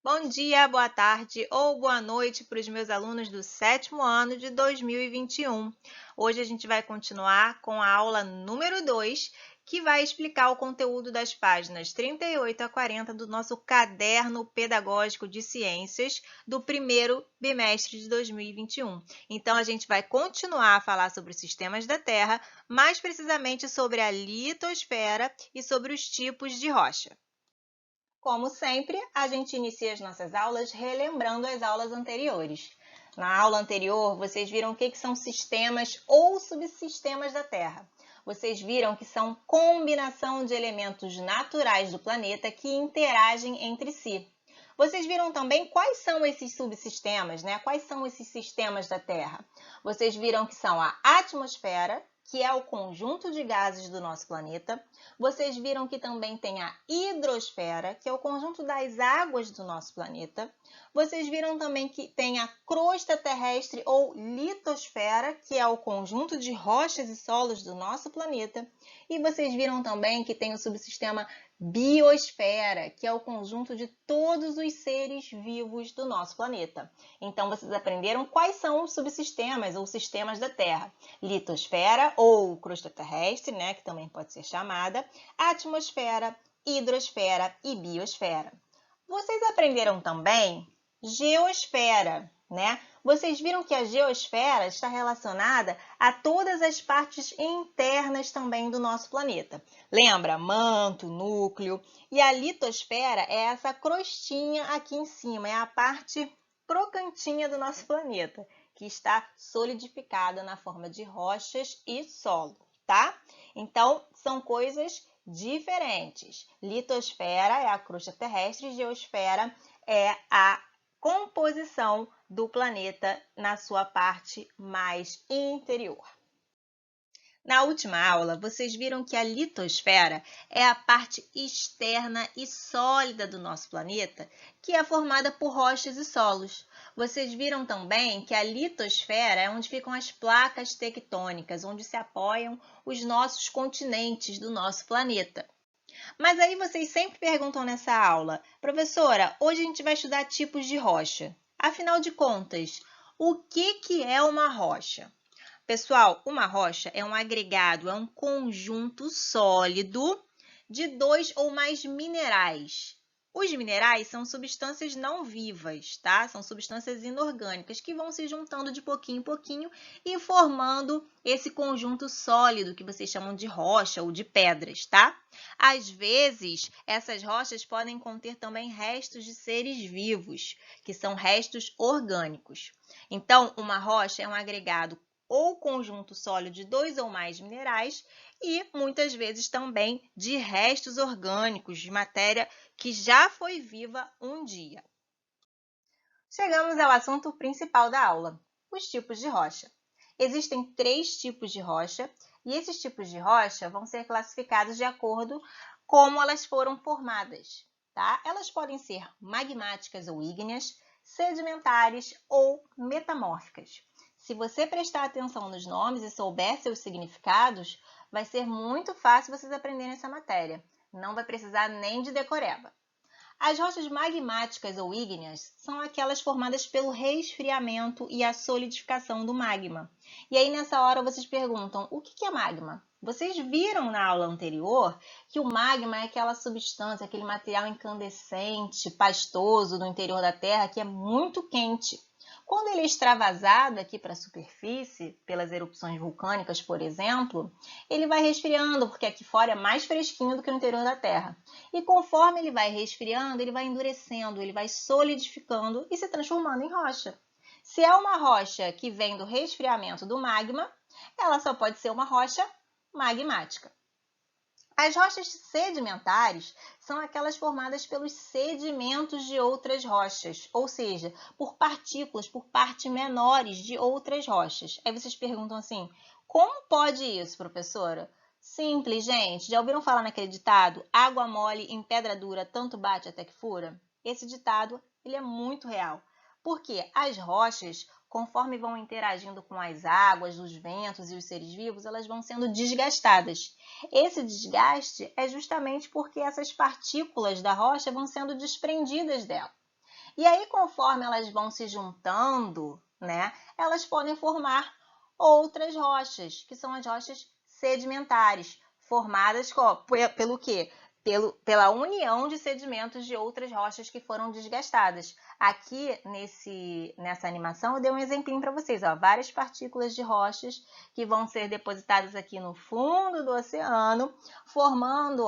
Bom dia, boa tarde ou boa noite para os meus alunos do 7º ano de 2021. Hoje a gente vai continuar com a aula número 2, que vai explicar o conteúdo das páginas 38 a 40 do nosso caderno pedagógico de ciências do primeiro bimestre de 2021. Então, a gente vai continuar a falar sobre os sistemas da Terra, mais precisamente sobre a litosfera e sobre os tipos de rocha. Como sempre, a gente inicia as nossas aulas relembrando as aulas anteriores. Na aula anterior, vocês viram o que são sistemas ou subsistemas da Terra. Vocês viram que são combinação de elementos naturais do planeta que interagem entre si. Vocês viram também quais são esses subsistemas, né? Quais são esses sistemas da Terra? Vocês viram que são a atmosfera, que é o conjunto de gases do nosso planeta. Vocês viram que também tem a hidrosfera, que é o conjunto das águas do nosso planeta. Vocês viram também que tem a crosta terrestre ou litosfera, que é o conjunto de rochas e solos do nosso planeta. E vocês viram também que tem o subsistema biosfera, que é o conjunto de todos os seres vivos do nosso planeta. Então, vocês aprenderam quais são os subsistemas ou sistemas da Terra. Litosfera ou crosta terrestre, né, que também pode ser chamada, atmosfera, hidrosfera e biosfera. Vocês aprenderam também geosfera, né? Vocês viram que a geosfera está relacionada a todas as partes internas também do nosso planeta. Lembra? Manto, núcleo. E a litosfera é essa crostinha aqui em cima, é a parte crocantinha do nosso planeta, que está solidificada na forma de rochas e solo, tá? Então, são coisas diferentes. Litosfera é a crosta terrestre e geosfera é a composição do planeta na sua parte mais interior. Na última aula, vocês viram que a litosfera é a parte externa e sólida do nosso planeta, que é formada por rochas e solos. Vocês viram também que a litosfera é onde ficam as placas tectônicas, onde se apoiam os nossos continentes do nosso planeta. Mas aí vocês sempre perguntam nessa aula, professora, hoje a gente vai estudar tipos de rocha. Afinal de contas, o que é uma rocha? Pessoal, uma rocha é um agregado, é um conjunto sólido de 2 ou mais minerais. Os minerais são substâncias não vivas, tá? São substâncias inorgânicas que vão se juntando de pouquinho em pouquinho e formando esse conjunto sólido que vocês chamam de rocha ou de pedras, tá? Às vezes, essas rochas podem conter também restos de seres vivos, que são restos orgânicos. Então, uma rocha é um agregado ou conjunto sólido de 2 ou mais minerais e, muitas vezes, também de restos orgânicos, de matéria que já foi viva um dia. Chegamos ao assunto principal da aula, os tipos de rocha. Existem 3 tipos de rocha e esses tipos de rocha vão ser classificados de acordo com como elas foram formadas, tá? Elas podem ser magmáticas ou ígneas, sedimentares ou metamórficas. Se você prestar atenção nos nomes e souber seus significados, vai ser muito fácil vocês aprenderem essa matéria. Não vai precisar nem de decoreba. As rochas magmáticas ou ígneas são aquelas formadas pelo resfriamento e a solidificação do magma. E aí, nessa hora, vocês perguntam, o que é magma? Vocês viram na aula anterior que o magma é aquela substância, aquele material incandescente, pastoso do interior da Terra que é muito quente. Quando ele é extravasado aqui para a superfície, pelas erupções vulcânicas, por exemplo, ele vai resfriando, porque aqui fora é mais fresquinho do que no interior da Terra. E conforme ele vai resfriando, ele vai endurecendo, ele vai solidificando e se transformando em rocha. Se é uma rocha que vem do resfriamento do magma, ela só pode ser uma rocha magmática. As rochas sedimentares são aquelas formadas pelos sedimentos de outras rochas, ou seja, por partículas, por partes menores de outras rochas. Aí vocês perguntam assim, como pode isso, professora? Simples, gente. Já ouviram falar naquele ditado, água mole em pedra dura, tanto bate até que fura? Esse ditado, ele é muito real. Porque as rochas, conforme vão interagindo com as águas, os ventos e os seres vivos, elas vão sendo desgastadas. Esse desgaste é justamente porque essas partículas da rocha vão sendo desprendidas dela. E aí, conforme elas vão se juntando, né, elas podem formar outras rochas, que são as rochas sedimentares, formadas pelo quê? Pela união de sedimentos de outras rochas que foram desgastadas. Aqui, nessa animação, eu dei um exemplinho para vocês. Ó, várias partículas de rochas que vão ser depositadas aqui no fundo do oceano, formando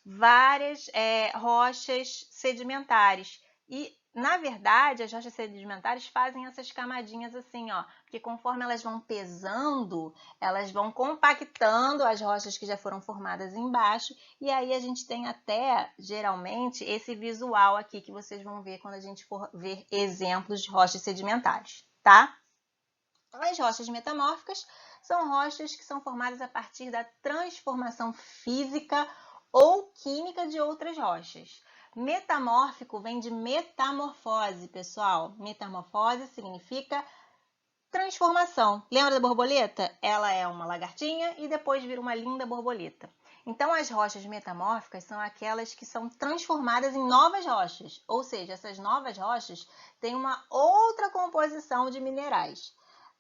várias rochas sedimentares. E, na verdade, as rochas sedimentares fazem essas camadinhas assim, ó, porque conforme elas vão pesando, elas vão compactando as rochas que já foram formadas embaixo, e aí a gente tem até, geralmente, esse visual aqui que vocês vão ver quando a gente for ver exemplos de rochas sedimentares, tá? As rochas metamórficas são rochas que são formadas a partir da transformação física ou química de outras rochas. Metamórfico vem de metamorfose, pessoal. Metamorfose significa transformação. Lembra da borboleta? Ela é uma lagartinha e depois vira uma linda borboleta. Então, as rochas metamórficas são aquelas que são transformadas em novas rochas, ou seja, essas novas rochas têm uma outra composição de minerais.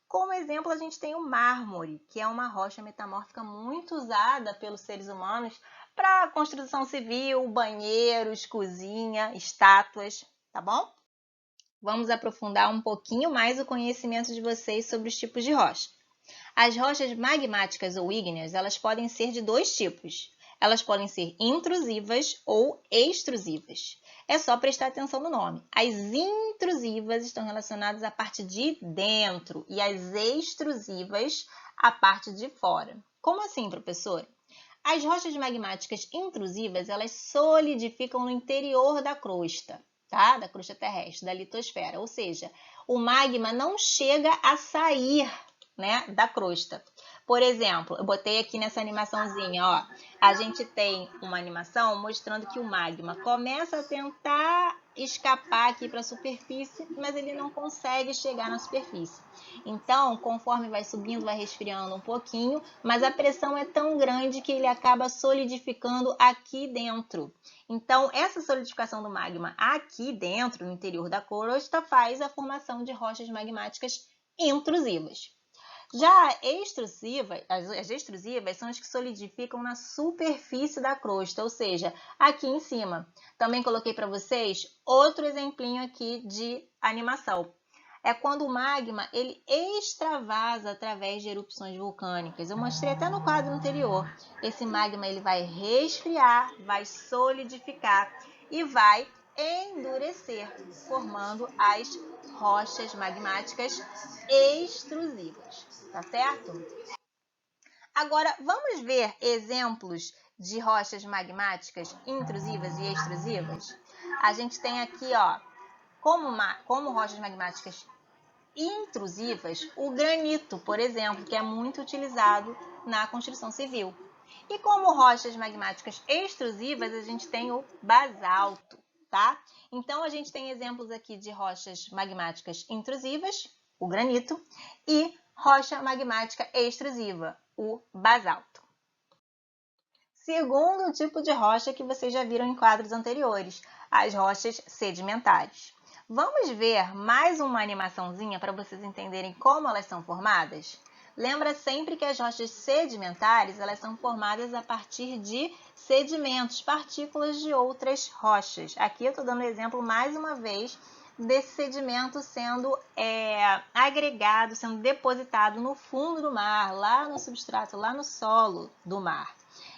Como exemplo, a gente tem o mármore, que é uma rocha metamórfica muito usada pelos seres humanos para construção civil, banheiros, cozinha, estátuas, tá bom? Vamos aprofundar um pouquinho mais o conhecimento de vocês sobre os tipos de rocha. As rochas magmáticas ou ígneas, elas podem ser de dois tipos. Elas podem ser intrusivas ou extrusivas. É só prestar atenção no nome. As intrusivas estão relacionadas à parte de dentro e as extrusivas à parte de fora. Como assim, professora? As rochas magmáticas intrusivas, elas solidificam no interior da crosta, tá? Da crosta terrestre, da litosfera. Ou seja, o magma não chega a sair, né, da crosta. Por exemplo, eu botei aqui nessa animaçãozinha, ó, a gente tem uma animação mostrando que o magma começa a tentar escapar aqui para a superfície, mas ele não consegue chegar na superfície. Então, conforme vai subindo, vai resfriando um pouquinho, mas a pressão é tão grande que ele acaba solidificando aqui dentro. Então, essa solidificação do magma aqui dentro, no interior da crosta, faz a formação de rochas magmáticas intrusivas. Já as extrusivas são as que solidificam na superfície da crosta, ou seja, aqui em cima. Também coloquei para vocês outro exemplinho aqui de animação. É quando o magma ele extravasa através de erupções vulcânicas. Eu mostrei até no quadro anterior. Esse magma ele vai resfriar, vai solidificar e vai endurecer, formando as rochas magmáticas extrusivas, tá certo? Agora, vamos ver exemplos de rochas magmáticas intrusivas e extrusivas? A gente tem aqui, ó, como rochas magmáticas intrusivas, o granito, por exemplo, que é muito utilizado na construção civil. E como rochas magmáticas extrusivas, a gente tem o basalto, tá? Então, a gente tem exemplos aqui de rochas magmáticas intrusivas, o granito, e rocha magmática extrusiva, o basalto. Segundo tipo de rocha que vocês já viram em quadros anteriores, as rochas sedimentares. Vamos ver mais uma animaçãozinha para vocês entenderem como elas são formadas? Lembra sempre que as rochas sedimentares elas são formadas a partir de sedimentos, partículas de outras rochas. Aqui eu estou dando exemplo mais uma vez desse sedimento sendo agregado, sendo depositado no fundo do mar, lá no substrato, lá no solo do mar.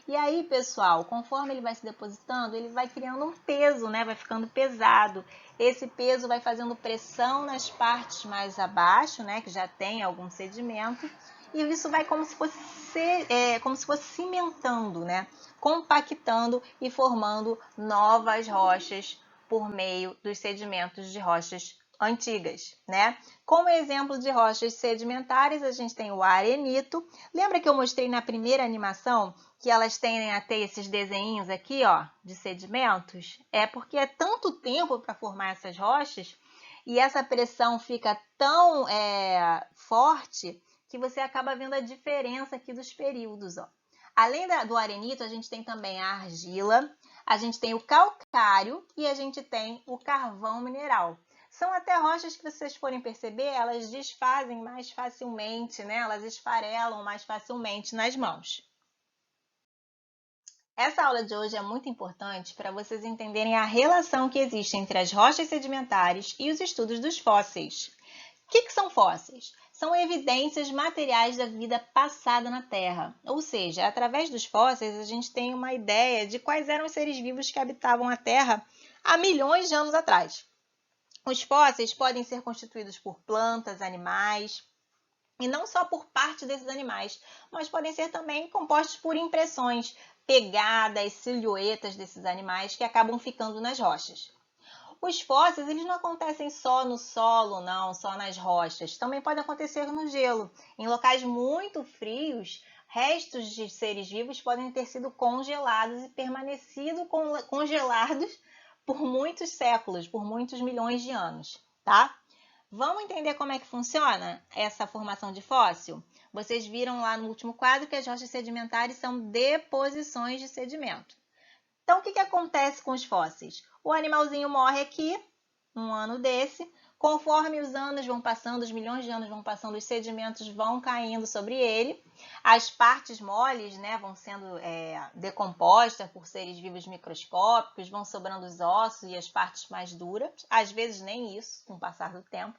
E aí, pessoal, conforme ele vai se depositando, ele vai criando um peso, né? Vai ficando pesado. Esse peso vai fazendo pressão nas partes mais abaixo, né? Que já tem algum sedimento. E isso vai como se fosse cimentando, né? Compactando e formando novas rochas por meio dos sedimentos de rochas antigas, né? Como exemplo de rochas sedimentares, a gente tem o arenito. Lembra que eu mostrei na primeira animação que elas tendem a ter esses desenhinhos aqui, ó, de sedimentos? É porque é tanto tempo para formar essas rochas e essa pressão fica tão forte que você acaba vendo a diferença aqui dos períodos, ó. Além do arenito, a gente tem também a argila. a gente tem o calcário e a gente tem o carvão mineral. São até rochas que, se vocês forem perceber, elas desfazem mais facilmente, né? Elas esfarelam mais facilmente nas mãos. Essa aula de hoje é muito importante para vocês entenderem a relação que existe entre as rochas sedimentares e os estudos dos fósseis. O que são fósseis? São evidências materiais da vida passada na Terra. Ou seja, através dos fósseis a gente tem uma ideia de quais eram os seres vivos que habitavam a Terra há milhões de anos atrás. Os fósseis podem ser constituídos por plantas, animais, e não só por parte desses animais, mas podem ser também compostos por impressões, pegadas, silhuetas desses animais que acabam ficando nas rochas. Os fósseis, eles não acontecem só no solo, não, só nas rochas. Também pode acontecer no gelo. Em locais muito frios, restos de seres vivos podem ter sido congelados e permanecido congelados por muitos séculos, por muitos milhões de anos, tá? Vamos entender como é que funciona essa formação de fóssil? Vocês viram lá no último quadro que as rochas sedimentares são deposições de sedimento. Então, o que acontece com os fósseis? O animalzinho morre aqui, um ano desse, conforme os anos vão passando, os milhões de anos vão passando, os sedimentos vão caindo sobre ele, as partes moles, né, vão sendo decompostas por seres vivos microscópicos, vão sobrando os ossos e as partes mais duras, às vezes nem isso, com o passar do tempo.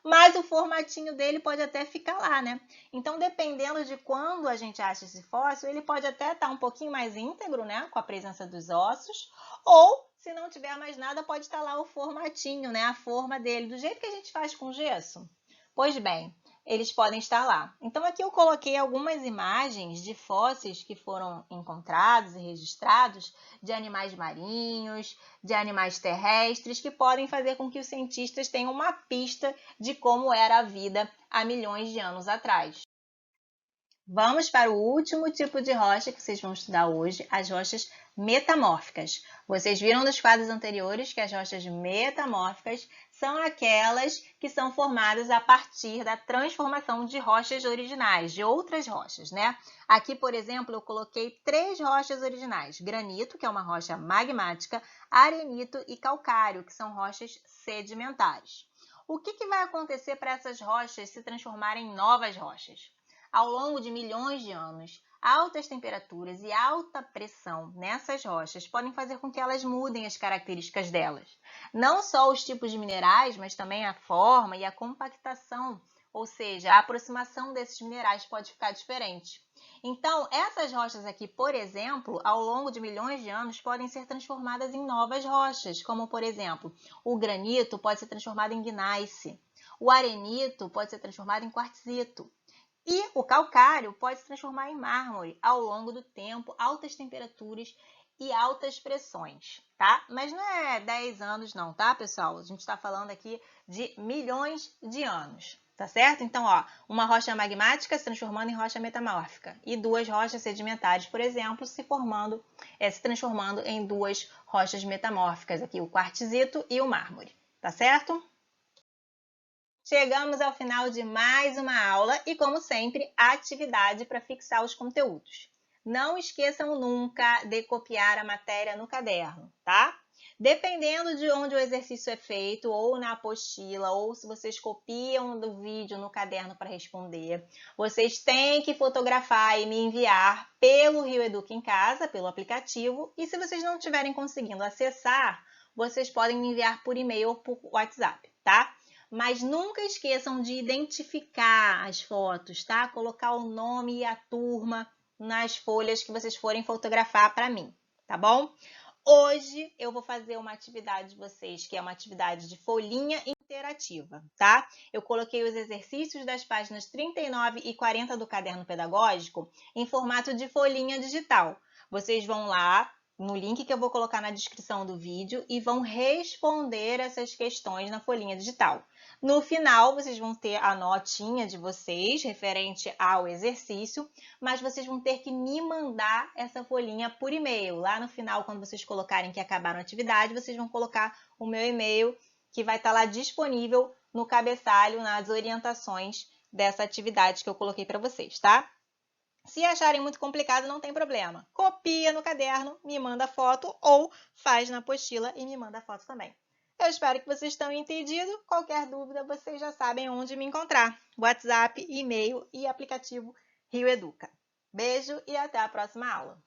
Mas o formatinho dele pode até ficar lá, né? Então, dependendo de quando a gente acha esse fóssil, ele pode até estar um pouquinho mais íntegro, né? Com a presença dos ossos. Ou, se não tiver mais nada, pode estar lá o formatinho, né? A forma dele, do jeito que a gente faz com gesso. Pois bem, eles podem estar lá. Então, aqui eu coloquei algumas imagens de fósseis que foram encontrados e registrados de animais marinhos, de animais terrestres, que podem fazer com que os cientistas tenham uma pista de como era a vida há milhões de anos atrás. Vamos para o último tipo de rocha que vocês vão estudar hoje, as rochas metamórficas. Vocês viram nos quadros anteriores que as rochas metamórficas são aquelas que são formadas a partir da transformação de rochas originais, de outras rochas, né? Aqui, por exemplo, eu coloquei 3 rochas originais: granito, que é uma rocha magmática, arenito e calcário, que são rochas sedimentares. O que vai acontecer para essas rochas se transformarem em novas rochas? Ao longo de milhões de anos, altas temperaturas e alta pressão nessas rochas podem fazer com que elas mudem as características delas. Não só os tipos de minerais, mas também a forma e a compactação, ou seja, a aproximação desses minerais pode ficar diferente. Então, essas rochas aqui, por exemplo, ao longo de milhões de anos, podem ser transformadas em novas rochas, como, por exemplo, o granito pode ser transformado em gneiss, o arenito pode ser transformado em quartzito. E o calcário pode se transformar em mármore ao longo do tempo, altas temperaturas e altas pressões, tá? Mas não é 10 anos não, tá, pessoal? A gente está falando aqui de milhões de anos, tá certo? Então, ó, uma rocha magmática se transformando em rocha metamórfica e 2 rochas sedimentares, por exemplo, se transformando em 2 rochas metamórficas, aqui o quartzito e o mármore, tá certo? Chegamos ao final de mais uma aula e, como sempre, a atividade para fixar os conteúdos. Não esqueçam nunca de copiar a matéria no caderno, tá? Dependendo de onde o exercício é feito, ou na apostila, ou se vocês copiam do vídeo no caderno para responder, vocês têm que fotografar e me enviar pelo Rio Educa em Casa, pelo aplicativo, e se vocês não estiverem conseguindo acessar, vocês podem me enviar por e-mail ou por WhatsApp, tá? Mas nunca esqueçam de identificar as fotos, tá? Colocar o nome e a turma nas folhas que vocês forem fotografar para mim, tá bom? Hoje eu vou fazer uma atividade de vocês, que é uma atividade de folhinha interativa, tá? Eu coloquei os exercícios das páginas 39 e 40 do caderno pedagógico em formato de folhinha digital. Vocês vão lá no link que eu vou colocar na descrição do vídeo e vão responder essas questões na folhinha digital. No final, vocês vão ter a notinha de vocês referente ao exercício, mas vocês vão ter que me mandar essa folhinha por e-mail. Lá no final, quando vocês colocarem que acabaram a atividade, vocês vão colocar o meu e-mail, que vai estar lá disponível no cabeçalho, nas orientações dessa atividade que eu coloquei para vocês, tá? Se acharem muito complicado, não tem problema. Copia no caderno, me manda foto ou faz na apostila e me manda foto também. Eu espero que vocês tenham entendido. Qualquer dúvida, vocês já sabem onde me encontrar. WhatsApp, e-mail e aplicativo Rio Educa. Beijo e até a próxima aula.